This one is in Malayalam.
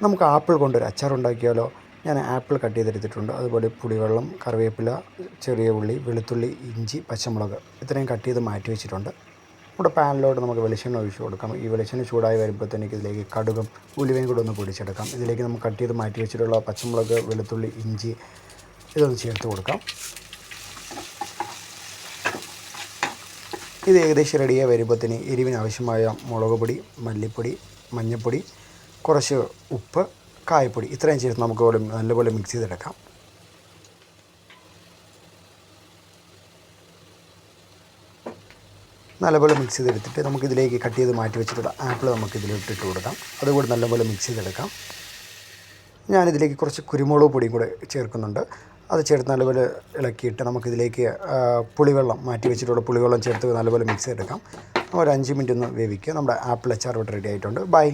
നമുക്ക് ആപ്പിൾ കൊണ്ടൊരു അച്ചാറുണ്ടാക്കിയാലോ? ഞാൻ ആപ്പിൾ കട്ട് ചെയ്തെടുത്തിട്ടുണ്ട്. അതുപോലെ പുളിവെള്ളം, കറിവേപ്പില, ചെറിയ ഉള്ളി, വെളുത്തുള്ളി, ഇഞ്ചി, പച്ചമുളക് ഇത്രയും കട്ട് ചെയ്ത് മാറ്റി വെച്ചിട്ടുണ്ട്. നമ്മുടെ പാനിലോട്ട് നമുക്ക് വെളിച്ചെണ്ണ ഒഴിച്ച് കൊടുക്കാം. ഈ വെളിച്ചെണ്ണ ചൂടായി വരുമ്പോഴത്തേക്ക് ഇതിലേക്ക് കടുകും ഉലുവയും കൂടെ ഒന്ന് പൊടിച്ചെടുക്കാം. ഇതിലേക്ക് നമുക്ക് കട്ട് ചെയ്ത് മാറ്റി വെച്ചിട്ടുള്ള പച്ചമുളക്, വെളുത്തുള്ളി, ഇഞ്ചി ഇതൊന്ന് ചേർത്ത് കൊടുക്കാം. ഇത് ഏകദേശം റെഡിയായി വരുമ്പോഴത്തേന് എരിവിന് ആവശ്യമായ മുളക് പൊടി, മല്ലിപ്പൊടി, മഞ്ഞൾപ്പൊടി, കുറച്ച് ഉപ്പ്, കായപ്പൊടി ഇത്രയും ചേർത്ത് നമുക്ക് നല്ലപോലെ മിക്സ് ചെയ്തെടുക്കാം. നല്ലപോലെ മിക്സ് ചെയ്തെടുത്തിട്ട് നമുക്കിതിലേക്ക് കട്ട് ചെയ്ത് മാറ്റി വെച്ചിട്ടുള്ള ആപ്പിൾ നമുക്കിതിലിട്ടിട്ട് കൊടുക്കാം. അതുകൂടി നല്ലപോലെ മിക്സ് ചെയ്തെടുക്കാം. ഞാനിതിലേക്ക് കുറച്ച് കുരുമുളക് പൊടിയും കൂടെ ചേർക്കുന്നുണ്ട്. അത് ചേർത്ത് നല്ലപോലെ ഇളക്കിയിട്ട് നമുക്കിതിലേക്ക് പുളിവെള്ളം മാറ്റി വെച്ചിട്ടുള്ള പുളിവെള്ളം ചേർത്ത് നല്ലപോലെ മിക്സ് ചെയ്തെടുക്കാം. ഒരു 5 മിനിറ്റ് ഒന്ന് വേവിക്കുക. നമ്മുടെ ആപ്പിൾ അച്ചാർ ഇവിടെ റെഡി ആയിട്ടുണ്ട്. ബൈ.